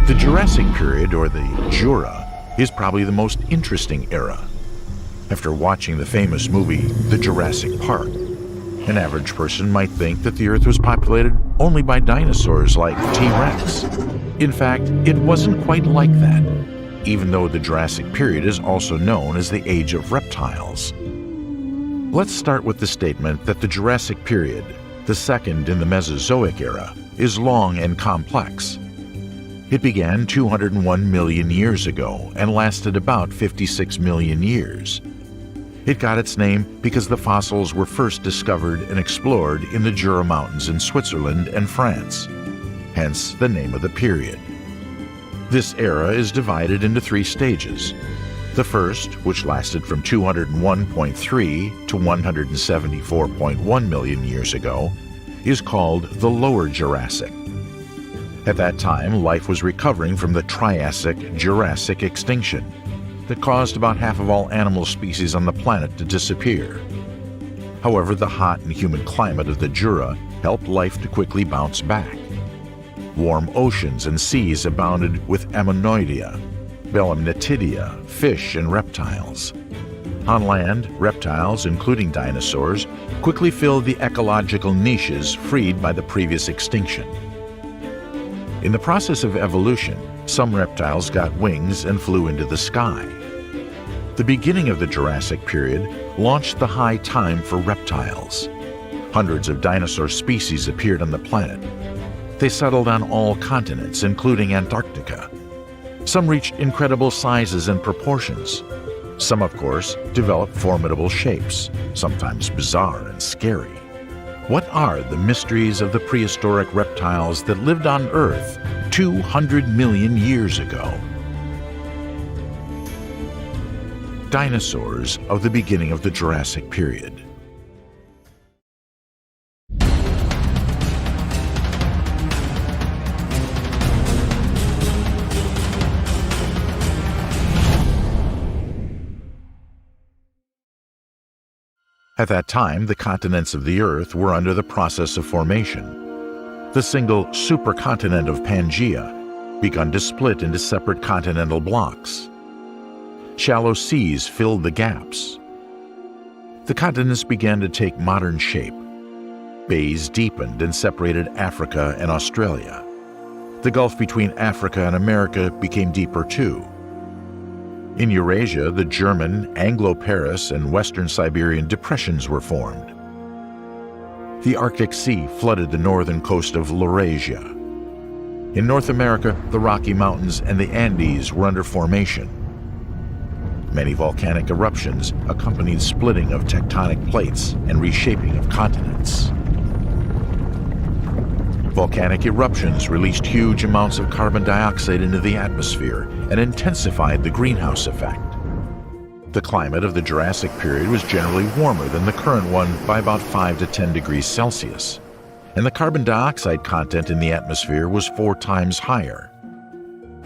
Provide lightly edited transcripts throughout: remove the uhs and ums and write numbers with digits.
The Jurassic period, or the Jura, is probably the most interesting era. After watching the famous movie The Jurassic Park, an average person might think that the Earth was populated only by dinosaurs like T-Rex. In fact, it wasn't quite like that, even though the Jurassic period is also known as the Age of Reptiles. Let's start with the statement that the Jurassic period, the second in the Mesozoic era, is long and complex. It began 201 million years ago and lasted about 56 million years. It got its name because the fossils were first discovered and explored in the Jura Mountains in Switzerland and France, hence the name of the period. This era is divided into three stages. The first, which lasted from 201.3 to 174.1 million years ago, is called the Lower Jurassic. At that time, life was recovering from the Triassic-Jurassic extinction that caused about half of all animal species on the planet to disappear. However, the hot and humid climate of the Jura helped life to quickly bounce back. Warm oceans and seas abounded with Ammonoidea, Belemnitidia, fish and reptiles. On land, reptiles, including dinosaurs, quickly filled the ecological niches freed by the previous extinction. In the process of evolution, some reptiles got wings and flew into the sky. The beginning of the Jurassic period launched the high time for reptiles. Hundreds of dinosaur species appeared on the planet. They settled on all continents, including Antarctica. Some reached incredible sizes and proportions. Some, of course, developed formidable shapes, sometimes bizarre and scary. What are the mysteries of the prehistoric reptiles that lived on Earth 200 million years ago? Dinosaurs of the beginning of the Jurassic period. At that time, the continents of the Earth were under the process of formation. The single supercontinent of Pangaea begun to split into separate continental blocks. Shallow seas filled the gaps. The continents began to take modern shape. Bays deepened and separated Africa and Australia. The gulf between Africa and America became deeper too. In Eurasia, the German, Anglo-Paris, and Western Siberian depressions were formed. The Arctic Sea flooded the northern coast of Laurasia. In North America, the Rocky Mountains and the Andes were under formation. Many volcanic eruptions accompanied splitting of tectonic plates and reshaping of continents. Volcanic eruptions released huge amounts of carbon dioxide into the atmosphere and intensified the greenhouse effect. The climate of the Jurassic period was generally warmer than the current one by about 5 to 10 degrees Celsius, and the carbon dioxide content in the atmosphere was 4 times higher.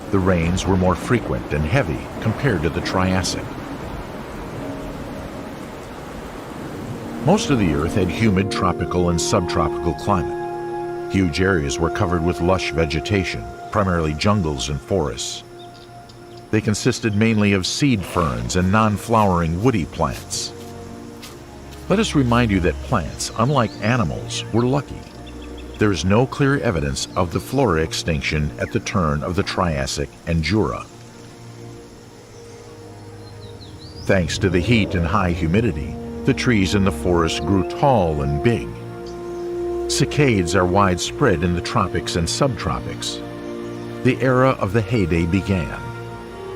The rains were more frequent and heavy compared to the Triassic. Most of the Earth had humid tropical and subtropical climate. Huge areas were covered with lush vegetation, primarily jungles and forests. They consisted mainly of seed ferns and non-flowering woody plants. Let us remind you that plants, unlike animals, were lucky. There is no clear evidence of the flora extinction at the turn of the Triassic and Jura. Thanks to the heat and high humidity, the trees in the forest grew tall and big. Cicades are widespread in the tropics and subtropics. The era of the heyday began.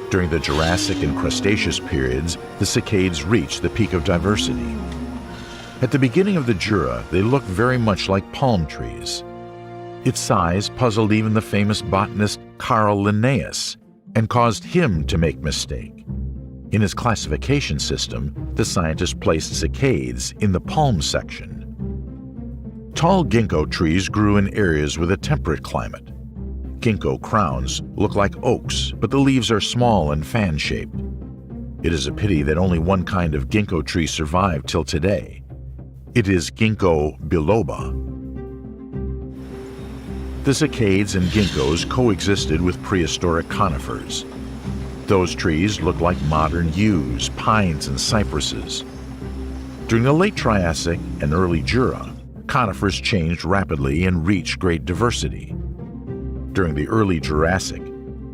During the Jurassic and Cretaceous periods, the cicades reached the peak of diversity. At the beginning of the Jura, they looked very much like palm trees. Its size puzzled even the famous botanist Carl Linnaeus and caused him to make mistake. In his classification system, the scientist placed cicades in the palm section. Tall ginkgo trees grew in areas with a temperate climate. Ginkgo crowns look like oaks, but the leaves are small and fan-shaped. It is a pity that only one kind of ginkgo tree survived till today. It is Ginkgo biloba. the cicades and ginkgos coexisted with prehistoric conifers. Those trees looked like modern yews, pines, and cypresses. During the late Triassic and early Jura, conifers changed rapidly and reached great diversity. During the early Jurassic,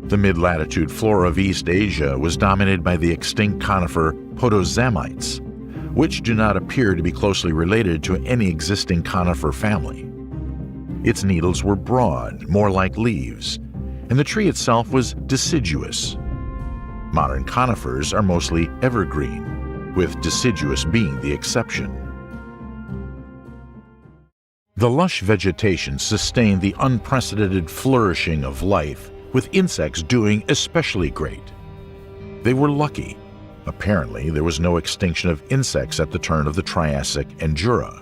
the mid-latitude flora of East Asia was dominated by the extinct conifer podozamites, which do not appear to be closely related to any existing conifer family. Its needles were broad, more like leaves, and the tree itself was deciduous. Modern conifers are mostly evergreen, with deciduous being the exception. The lush vegetation sustained the unprecedented flourishing of life, with insects doing especially great. They were lucky. Apparently, there was no extinction of insects at the turn of the Triassic and Jura.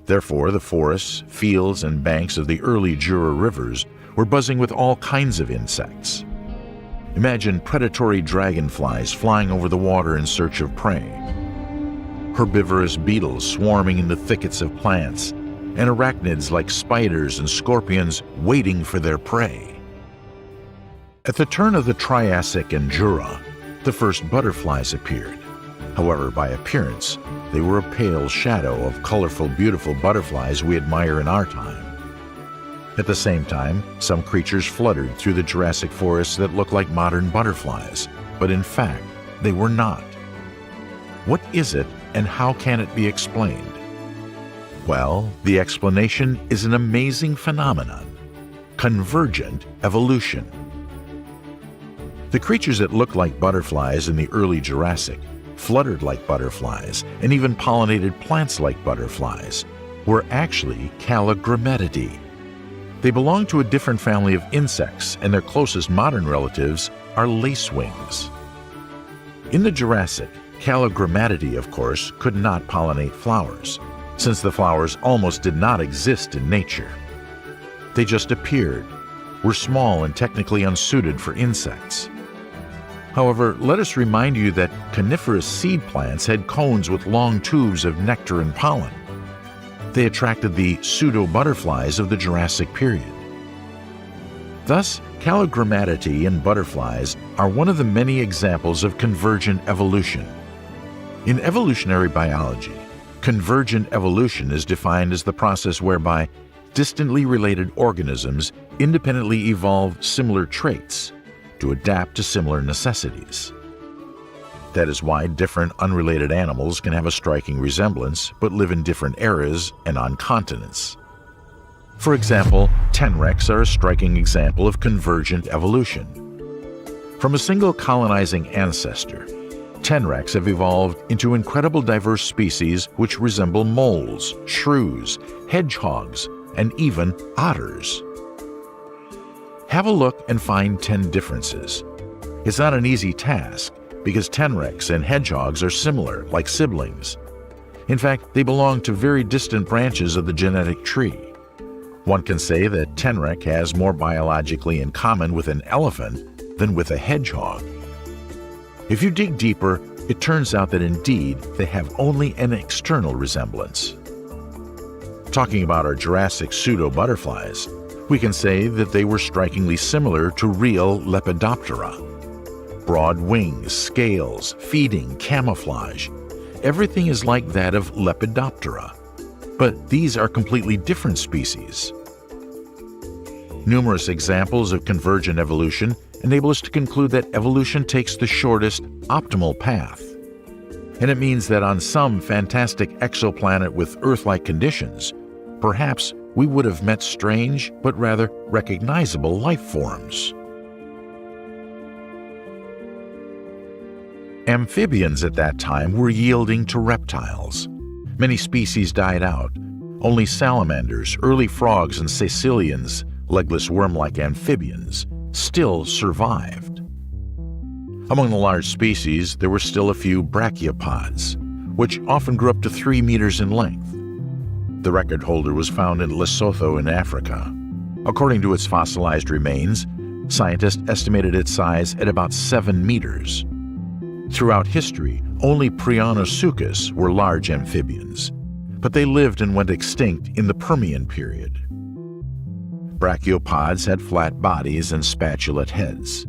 Therefore, the forests, fields, and banks of the early Jura rivers were buzzing with all kinds of insects. Imagine predatory dragonflies flying over the water in search of prey, herbivorous beetles swarming in the thickets of plants, and arachnids like spiders and scorpions waiting for their prey. At the turn of the Triassic and Jura, the first butterflies appeared. However, by appearance, they were a pale shadow of colorful, beautiful butterflies we admire in our time. At the same time, some creatures fluttered through the Jurassic forests that looked like modern butterflies, but in fact, they were not. What is it, and how can it be explained? Well, the explanation is an amazing phenomenon: convergent evolution. The creatures that looked like butterflies in the early Jurassic, fluttered like butterflies, and even pollinated plants like butterflies, were actually Calligrammatidae. They belong to a different family of insects, and their closest modern relatives are lacewings. In the Jurassic, Calligrammatidae, of course, could not pollinate flowers, since the flowers almost did not exist in nature. They just appeared, were small and technically unsuited for insects. However, let us remind you that coniferous seed plants had cones with long tubes of nectar and pollen. They attracted the pseudo-butterflies of the Jurassic period. Thus, Calligrammatidae and butterflies are one of the many examples of convergent evolution. In evolutionary biology, convergent evolution is defined as the process whereby distantly related organisms independently evolve similar traits to adapt to similar necessities. That is why different unrelated animals can have a striking resemblance but live in different eras and on continents. For example, tenrecs are a striking example of convergent evolution. From a single colonizing ancestor, tenrecs have evolved into incredible diverse species which resemble moles, shrews, hedgehogs, and even otters. Have a look and find 10 differences. It's not an easy task, because tenrecs and hedgehogs are similar, like siblings. In fact, they belong to very distant branches of the genetic tree. One can say that tenrec has more biologically in common with an elephant than with a hedgehog. If you dig deeper, it turns out that indeed they have only an external resemblance. Talking about our Jurassic pseudo-butterflies, we can say that they were strikingly similar to real Lepidoptera. Broad wings, scales, feeding, camouflage. Everything is like that of Lepidoptera. But these are completely different species. Numerous examples of convergent evolution enable us to conclude that evolution takes the shortest, optimal path. And it means that on some fantastic exoplanet with Earth-like conditions, perhaps we would have met strange but rather recognizable life forms. Amphibians at that time were yielding to reptiles. Many species died out. Only salamanders, early frogs, and caecilians, legless worm-like amphibians, still survived. Among the large species, there were still a few brachiopods, which often grew up to 3 meters in length. The record holder was found in Lesotho in Africa. According to its fossilized remains, scientists estimated its size at about 7 meters. Throughout history, only Prionosuchus were large amphibians, but they lived and went extinct in the Permian period. brachiopods had flat bodies and spatulate heads.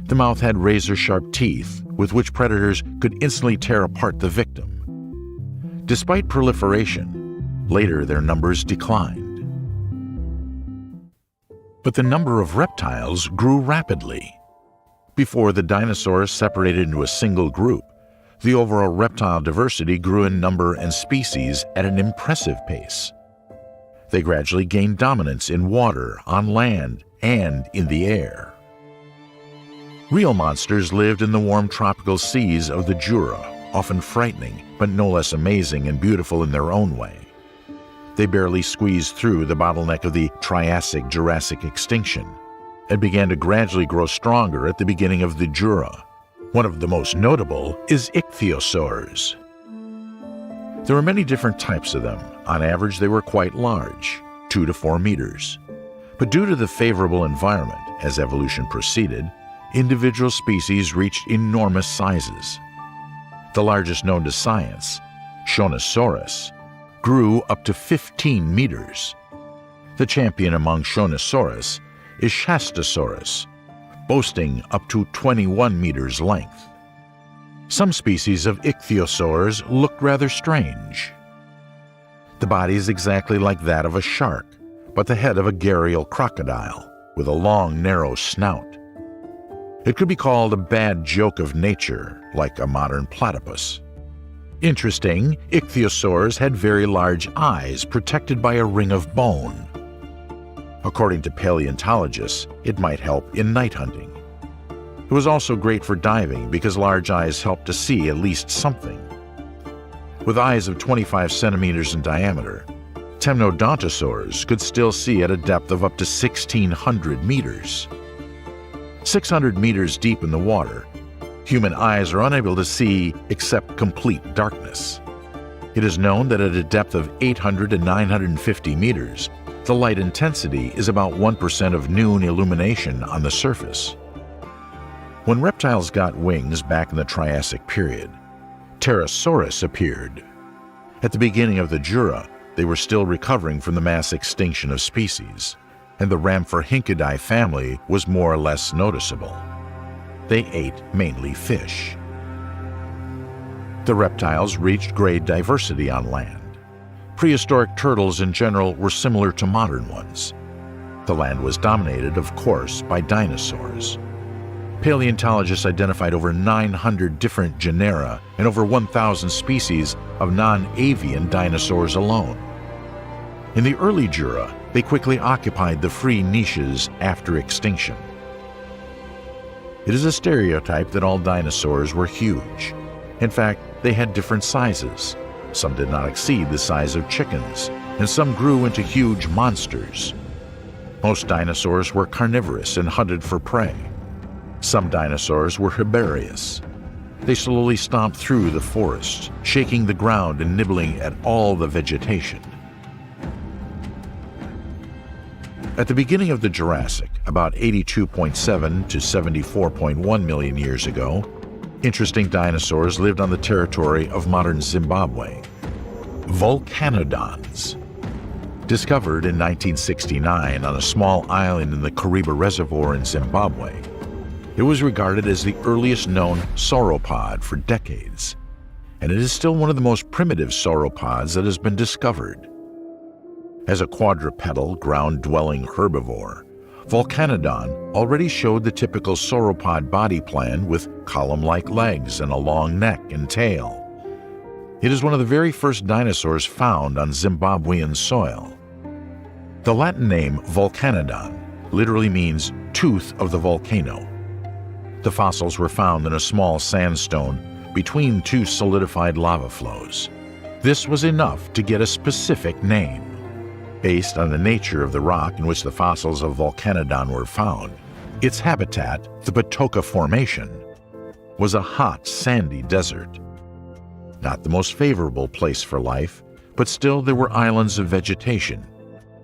The mouth had razor-sharp teeth with which predators could instantly tear apart the victim. Despite proliferation, later their numbers declined. But the number of reptiles grew rapidly. Before the dinosaurs separated into a single group, the overall reptile diversity grew in number and species at an impressive pace. They gradually gained dominance in water, on land, and in the air. Real monsters lived in the warm tropical seas of the Jura, often frightening, but no less amazing and beautiful in their own way. They barely squeezed through the bottleneck of the Triassic-Jurassic extinction and began to gradually grow stronger at the beginning of the Jura. One of the most notable is ichthyosaurs. There were many different types of them. On average, they were quite large, 2 to 4 meters. But due to the favorable environment, as evolution proceeded, individual species reached enormous sizes. The largest known to science, Shonisaurus, grew up to 15 meters. The champion among Shonisaurus is Shastasaurus, boasting up to 21 meters length. Some species of ichthyosaurs looked rather strange. The body is exactly like that of a shark, but the head of a gharial crocodile, with a long, narrow snout. It could be called a bad joke of nature, like a modern platypus. Interesting, ichthyosaurs had very large eyes protected by a ring of bone. According to paleontologists, it might help in night hunting. It was also great for diving because large eyes helped to see at least something. With eyes of 25 centimeters in diameter, temnodontosaurs could still see at a depth of up to 1,600 meters. 600 meters deep in the water, human eyes are unable to see except complete darkness. It is known that at a depth of 800 to 950 meters, the light intensity is about 1% of noon illumination on the surface. When reptiles got wings back in the Triassic period, Pterosaurus appeared. At the beginning of the Jura, they were still recovering from the mass extinction of species, and the Rhamphorhynchidae family was more or less noticeable. They ate mainly fish. The reptiles reached great diversity on land. Prehistoric turtles in general were similar to modern ones. The land was dominated, of course, by dinosaurs. Paleontologists identified over 900 different genera and over 1,000 species of non-avian dinosaurs alone. In the early Jura, they quickly occupied the free niches after extinction. It is a stereotype that all dinosaurs were huge. In fact, they had different sizes. Some did not exceed the size of chickens, and some grew into huge monsters. Most dinosaurs were carnivorous and hunted for prey. Some dinosaurs were herbaceous. They slowly stomped through the forest, shaking the ground and nibbling at all the vegetation. At the beginning of the Jurassic, about 82.7 to 74.1 million years ago, interesting dinosaurs lived on the territory of modern Zimbabwe. Volcanodons. Discovered in 1969 on a small island in the Kariba Reservoir in Zimbabwe, it was regarded as the earliest known sauropod for decades, and it is still one of the most primitive sauropods that has been discovered. As a quadrupedal, ground-dwelling herbivore, Volcanodon already showed the typical sauropod body plan with column-like legs and a long neck and tail. It is one of the very first dinosaurs found on Zimbabwean soil. The Latin name Volcanodon literally means tooth of the volcano. The fossils were found in a small sandstone between two solidified lava flows. This was enough to get a specific name. Based on the nature of the rock in which the fossils of Volcanodon were found, its habitat, the Batoka Formation, was a hot, sandy desert. Not the most favorable place for life, but still there were islands of vegetation,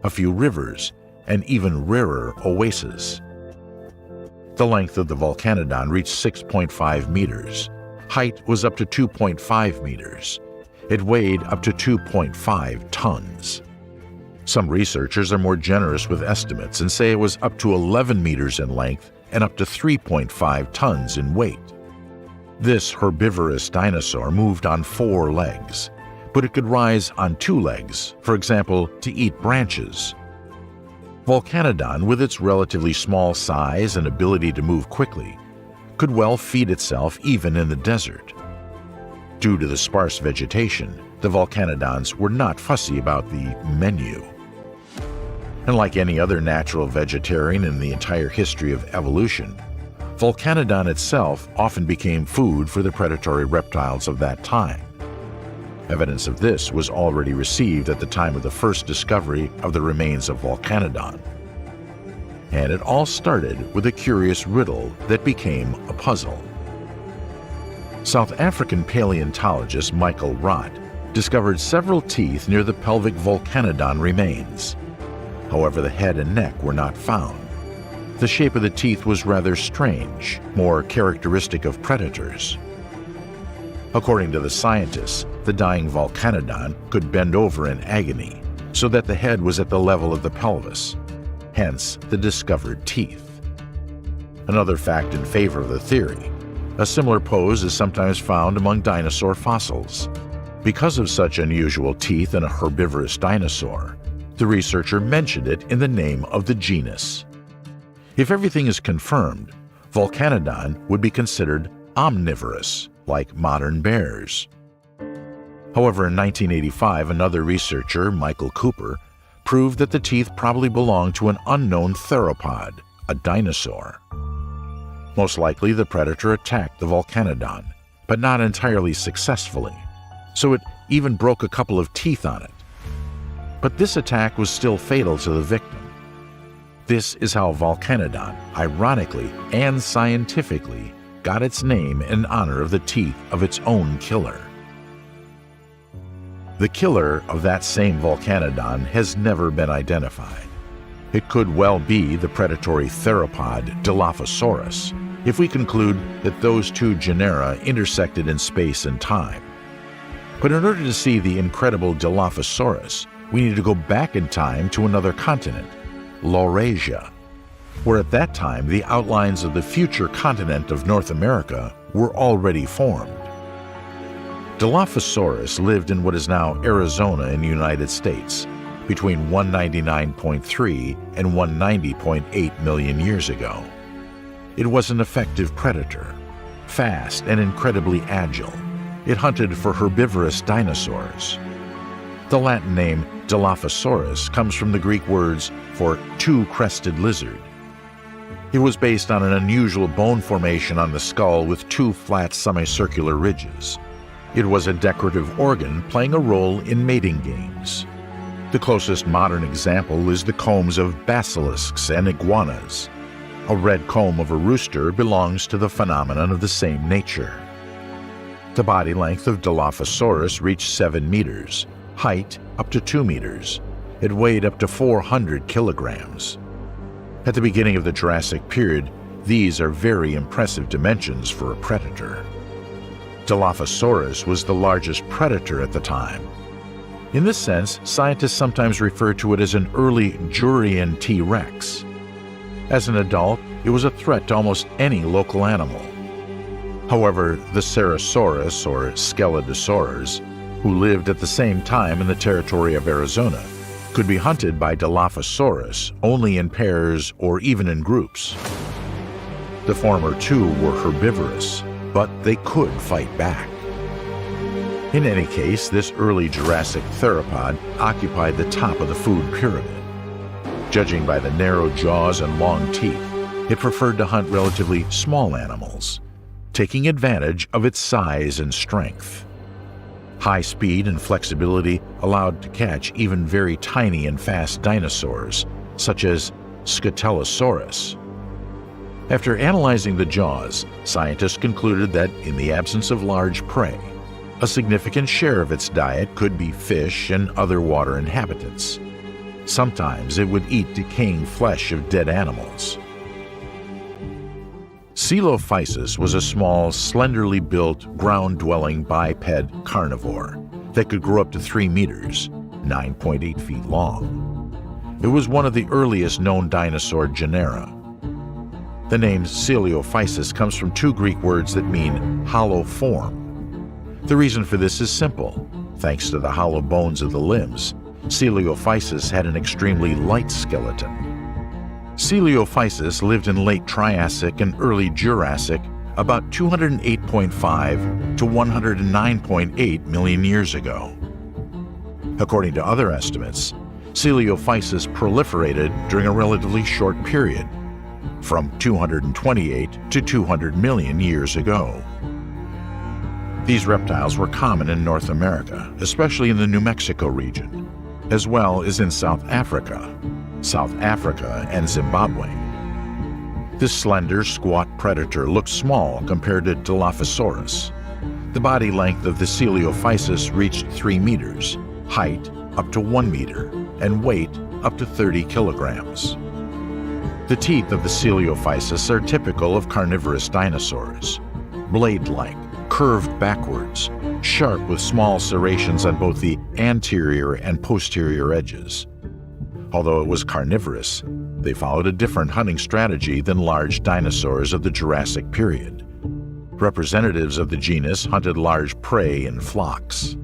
a few rivers, and even rarer oases. The length of the Volcanodon reached 6.5 meters. Height was up to 2.5 meters. It weighed up to 2.5 tons. Some researchers are more generous with estimates and say it was up to 11 meters in length and up to 3.5 tons in weight. This herbivorous dinosaur moved on 4 legs, but it could rise on 2 legs, for example, to eat branches. Volcanodon, with its relatively small size and ability to move quickly, could well feed itself even in the desert. Due to the sparse vegetation, the Volcanodons were not fussy about the menu. And like any other natural vegetarian in the entire history of evolution, Volcanodon itself often became food for the predatory reptiles of that time. Evidence of this was already received at the time of the first discovery of the remains of Volcanodon. And it all started with a curious riddle that became a puzzle. South African paleontologist Michael Rott discovered several teeth near the pelvic Volcanodon remains. However, the head and neck were not found. The shape of the teeth was rather strange, more characteristic of predators. According to the scientists, the dying Volcanodon could bend over in agony, so that the head was at the level of the pelvis, hence the discovered teeth. Another fact in favor of the theory: a similar pose is sometimes found among dinosaur fossils. Because of such unusual teeth in a herbivorous dinosaur, the researcher mentioned it in the name of the genus. If everything is confirmed, Volcanodon would be considered omnivorous, like modern bears. However, in 1985, another researcher, Michael Cooper, proved that the teeth probably belonged to an unknown theropod, a dinosaur. Most likely, the predator attacked the Volcanodon, but not entirely successfully, so it even broke a couple of teeth on it. But this attack was still fatal to the victim. This is how Volcanodon, ironically and scientifically, got its name in honor of the teeth of its own killer. The killer of that same Volcanodon has never been identified. It could well be the predatory theropod Dilophosaurus, if we conclude that those two genera intersected in space and time. But in order to see the incredible Dilophosaurus, we need to go back in time to another continent, Laurasia, where at that time the outlines of the future continent of North America were already formed. Dilophosaurus lived in what is now Arizona in the United States between 199.3 and 190.8 million years ago. It was an effective predator, fast and incredibly agile. It hunted for herbivorous dinosaurs. The Latin name Dilophosaurus comes from the Greek words for two-crested lizard. It was based on an unusual bone formation on the skull with 2 flat semicircular ridges. It was a decorative organ playing a role in mating games. The closest modern example is the combs of basilisks and iguanas. A red comb of a rooster belongs to the phenomenon of the same nature. The body length of Dilophosaurus reached 7 meters, height up to 2 meters. It weighed up to 400 kilograms. At the beginning of the Jurassic period, these are very impressive dimensions for a predator. Dilophosaurus was the largest predator at the time. In this sense, scientists sometimes refer to it as an early Jurrian T-Rex. As an adult, it was a threat to almost any local animal. However, the Ceratosaurus or Scelidosaurs, who lived at the same time in the territory of Arizona, could be hunted by Dilophosaurus only in pairs or even in groups. The former two were herbivorous, but they could fight back. In any case, this early Jurassic theropod occupied the top of the food pyramid. Judging by the narrow jaws and long teeth, it preferred to hunt relatively small animals, taking advantage of its size and strength. High speed and flexibility allowed to catch even very tiny and fast dinosaurs, such as Scutellosaurus. After analyzing the jaws, scientists concluded that in the absence of large prey, a significant share of its diet could be fish and other water inhabitants. Sometimes it would eat decaying flesh of dead animals. Coelophysis was a small, slenderly built, ground-dwelling biped carnivore that could grow up to 3 meters, 9.8 feet long. It was one of the earliest known dinosaur genera. The name Coelophysis comes from two Greek words that mean hollow form. The reason for this is simple. Thanks to the hollow bones of the limbs, Coelophysis had an extremely light skeleton. Coelophysis lived in late Triassic and early Jurassic about 208.5 to 109.8 million years ago. According to other estimates, Coelophysis proliferated during a relatively short period, from 228 to 200 million years ago. These reptiles were common in North America, especially in the New Mexico region, as well as in South Africa and Zimbabwe. This slender, squat predator looked small compared to Dilophosaurus. The body length of the Coelophysis reached 3 meters, height up to 1 meter, and weight up to 30 kilograms. The teeth of the Coelophysis are typical of carnivorous dinosaurs, blade-like, curved backwards, sharp with small serrations on both the anterior and posterior edges. Although it was carnivorous, they followed a different hunting strategy than large dinosaurs of the Jurassic period. Representatives of the genus hunted large prey in flocks.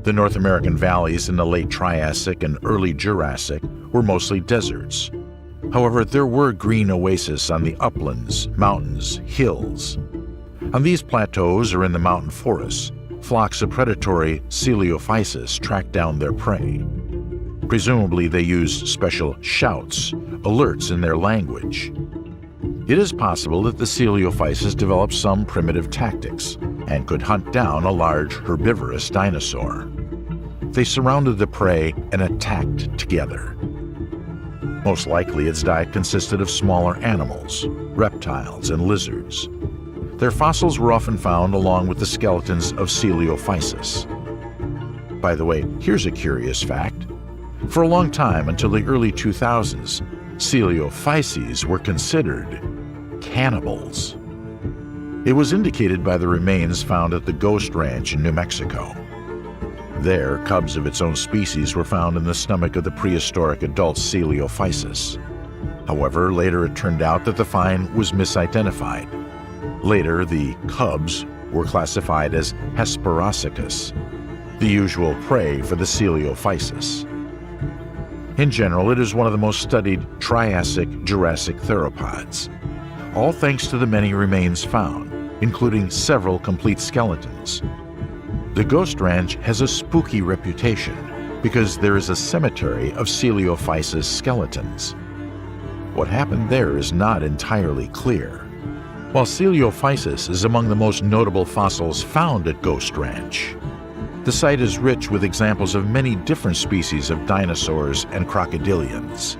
The North American valleys in the late Triassic and early Jurassic were mostly deserts. However, there were green oases on the uplands, mountains, hills. On these plateaus or in the mountain forests, flocks of predatory Coelophysis tracked down their prey. Presumably they used special shouts, alerts in their language. It is possible that the Coelophysis developed some primitive tactics and could hunt down a large herbivorous dinosaur. They surrounded the prey and attacked together. Most likely its diet consisted of smaller animals, reptiles, and lizards. Their fossils were often found along with the skeletons of Coelophysis. By the way, here's a curious fact. For a long time, until the early 2000s, Coelophyses were considered cannibals. It was indicated by the remains found at the Ghost Ranch in New Mexico. There, cubs of its own species were found in the stomach of the prehistoric adult Coelophysis. However, later it turned out that the find was misidentified. Later, the cubs were classified as Hesperorhizicus, the usual prey for the Coelophysis. In general, it is one of the most studied Triassic-Jurassic theropods, all thanks to the many remains found, including several complete skeletons. The Ghost Ranch has a spooky reputation because there is a cemetery of Coelophysis skeletons. What happened there is not entirely clear. While Coelophysis is among the most notable fossils found at Ghost Ranch, the site is rich with examples of many different species of dinosaurs and crocodilians.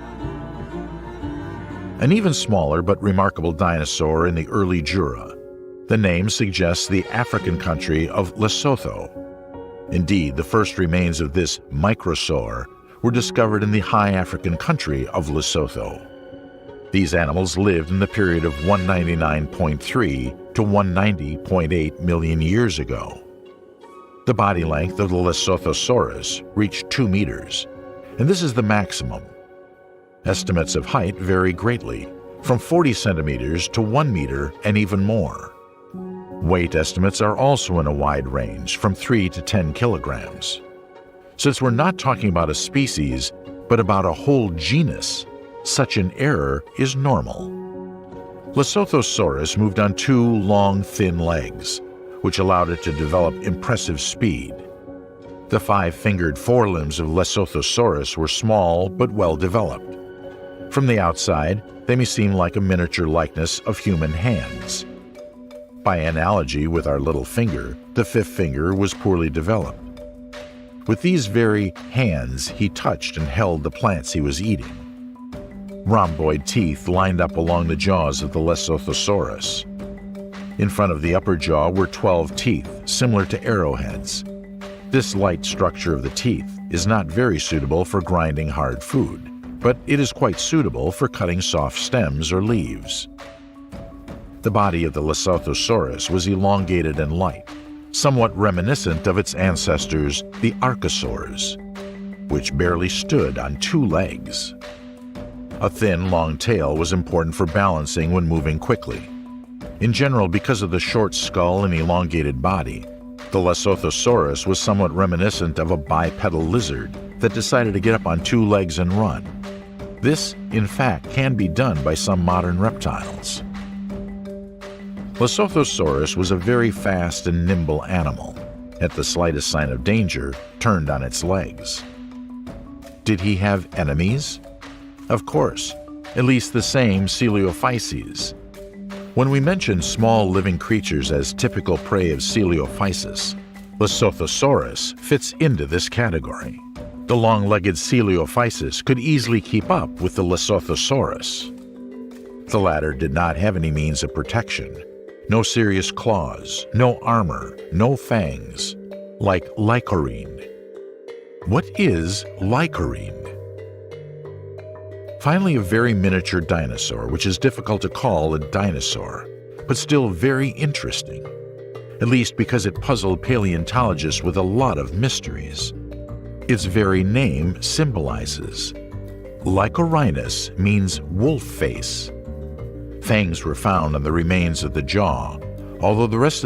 An even smaller but remarkable dinosaur in the early Jura. The name suggests the African country of Lesotho. Indeed, the first remains of this microsaur were discovered in the high African country of Lesotho. These animals lived in the period of 199.3 to 190.8 million years ago. The body length of the Lesothosaurus reached 2 meters, and this is the maximum. Estimates of height vary greatly, from 40 centimeters to 1 meter and even more. Weight estimates are also in a wide range, from 3 to 10 kilograms. Since we're not talking about a species, but about a whole genus, such an error is normal. Lesothosaurus moved on 2 long, thin legs, which allowed it to develop impressive speed. The 5-fingered forelimbs of Lesothosaurus were small but well developed. From the outside, they may seem like a miniature likeness of human hands. By analogy with our little finger, the 5th finger was poorly developed. With these very hands, he touched and held the plants he was eating. Rhomboid teeth lined up along the jaws of the Lesothosaurus. In front of the upper jaw were 12 teeth, similar to arrowheads. This light structure of the teeth is not very suitable for grinding hard food, but it is quite suitable for cutting soft stems or leaves. The body of the Lesothosaurus was elongated and light, somewhat reminiscent of its ancestors, the archosaurs. which barely stood on two legs. A thin, long tail was important for balancing when moving quickly. In general, because of the short skull and elongated body, the Lesothosaurus was somewhat reminiscent of a bipedal lizard that decided to get up on two legs and run. This, in fact, can be done by some modern reptiles. Lesothosaurus was a very fast and nimble animal. At the slightest sign of danger, turned on its legs. Did he have enemies? Of course, at least the same Coelophyses. When we mention small living creatures as typical prey of Coelophysis, Lesothosaurus fits into this category. The long-legged Coelophysis could easily keep up with the Lesothosaurus. The latter did not have any means of protection. No serious claws, no armor, no fangs, like Lycorine. What is Lycorine? Finally, a very miniature dinosaur, which is difficult to call a dinosaur, but still very interesting, at least because it puzzled paleontologists with a lot of mysteries. Its very name symbolizes. Lycorinus means wolf face. Fangs were found on the remains of the jaw, although the rest of the